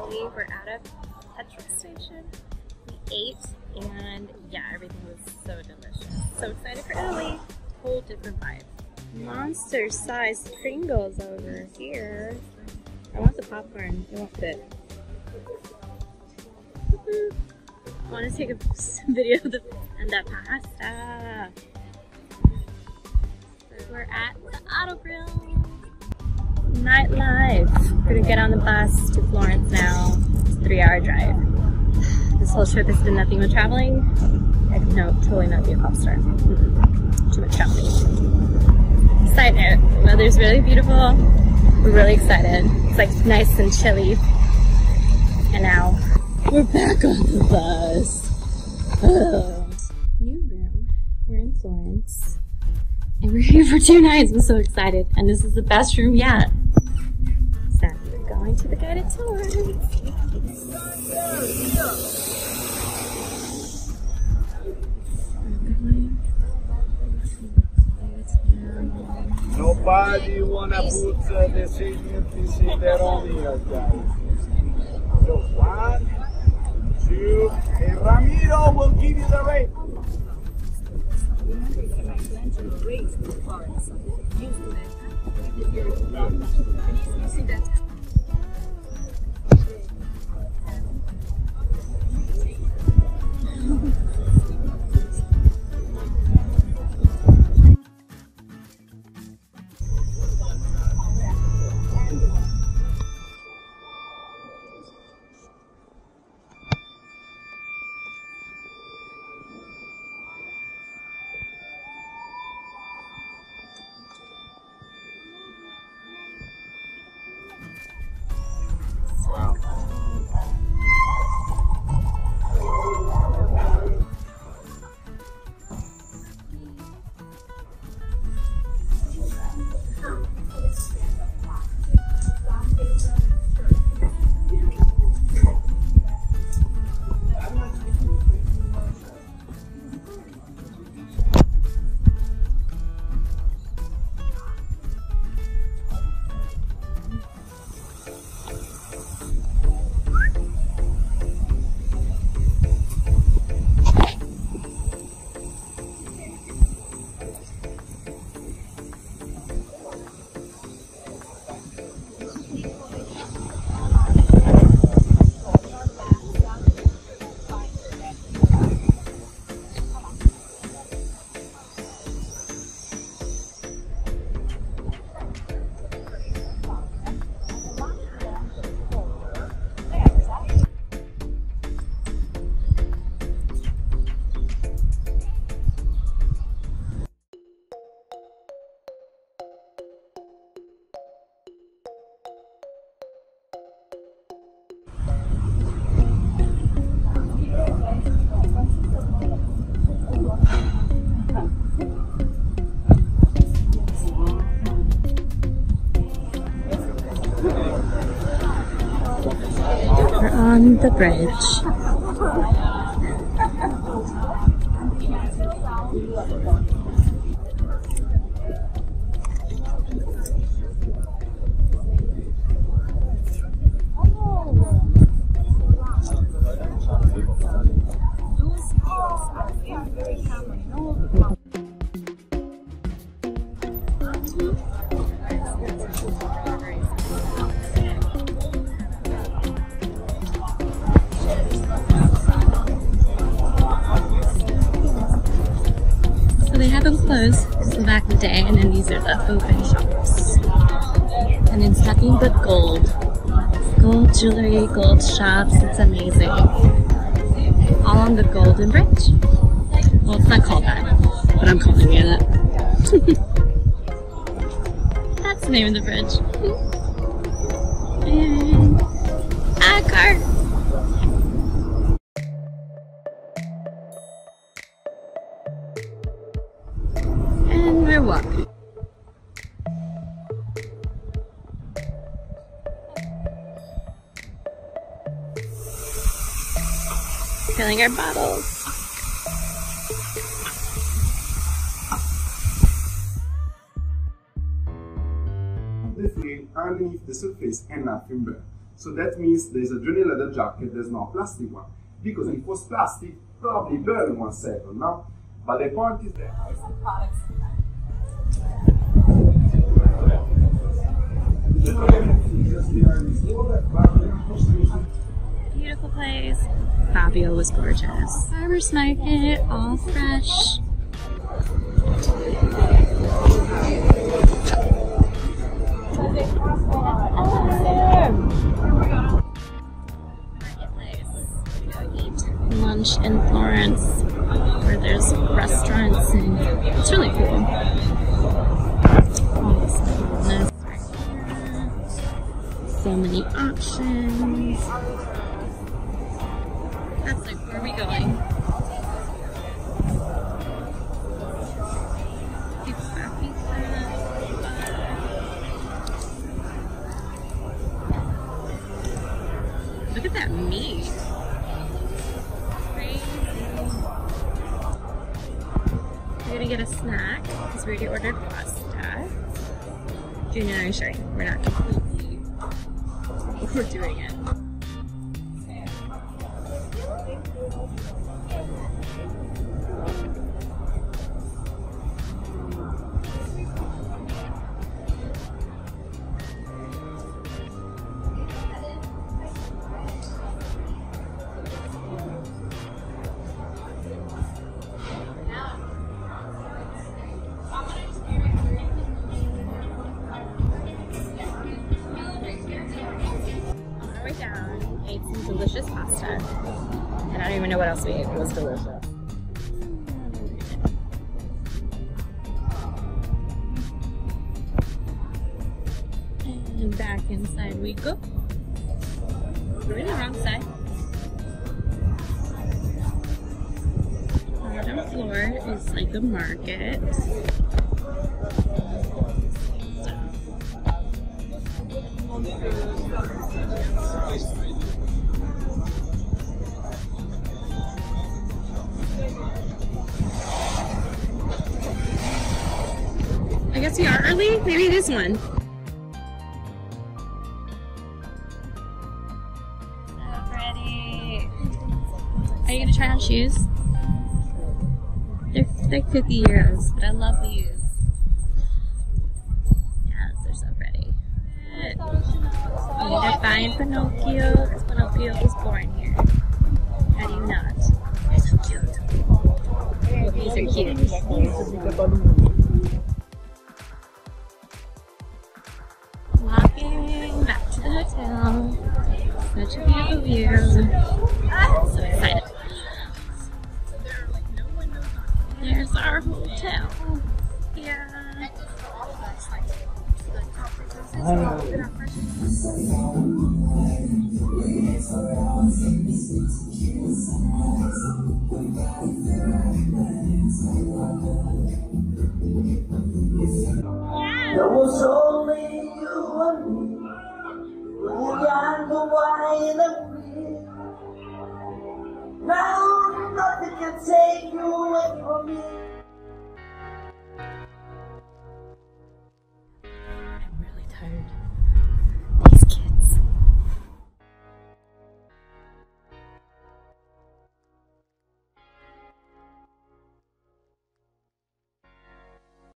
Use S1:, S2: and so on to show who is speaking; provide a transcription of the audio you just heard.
S1: Italy. We're at a petrol station. We ate, and yeah, everything was so delicious. So excited for Italy. Whole different vibe. Monster-sized Pringles over here. I want the popcorn. It won't fit. I want to take a video of that pasta. We're at the Auto Grill. Nightlife. We're gonna get on the bus to Florence now. It's a 3-hour drive. This whole trip has been nothing but traveling. No, totally not be a pop star. Too much traveling. Side note, the weather's really beautiful. We're really excited. It's like nice and chilly. And now we're back on the bus. New room. We're in Florence. And we're here for 2 nights. I'm so excited. And this is the best room yet. So we're going to the guided tour.
S2: Nobody wanna put the senior PC there on here, guys. So 1, 2, and Ramiro will give you the rate.
S1: We're on the bridge. They have them closed in the back of the day, and then these are the open shops. And it's nothing but gold. Gold jewelry, gold shops, it's amazing. All on the Golden Bridge. Well, it's not called that, but I'm calling it that. That's the name of the bridge. And a car. We're walking. Filling our bottles.
S2: The fluid underneath the surface and nothing but. So that means there's a journey leather jacket, there's no plastic one. Because if it was plastic, probably burn in 1 second, no? But the point is that.
S1: Beautiful place. Fabio was gorgeous. Farmers market, all fresh. Lunch in Florence where there's restaurants and it's really cool. All this coolness right here. So many options. That's like, where are we going? Look at that meat. We're gonna get a snack because we already ordered pasta. Junior and I are sharing. We're not completely overdoing it. Down, ate some delicious pasta, and I don't even know what else we ate. It was delicious. And back inside we go. We're in the wrong side. Bottom floor is like a market. I guess we are early. Maybe this one. So pretty. Are you gonna try on shoes? They're 50 euros, but I love these. Yes, they're so pretty. I'm gonna find Pinocchio because Pinocchio was born here. How do you not? They're so cute. These are cute. Walking back to the hotel. Such a beautiful view. So excited. There's our hotel. Yeah.
S3: There was only you and me, and the wine and me. Now nothing can take you away from me.
S1: I'm really tired.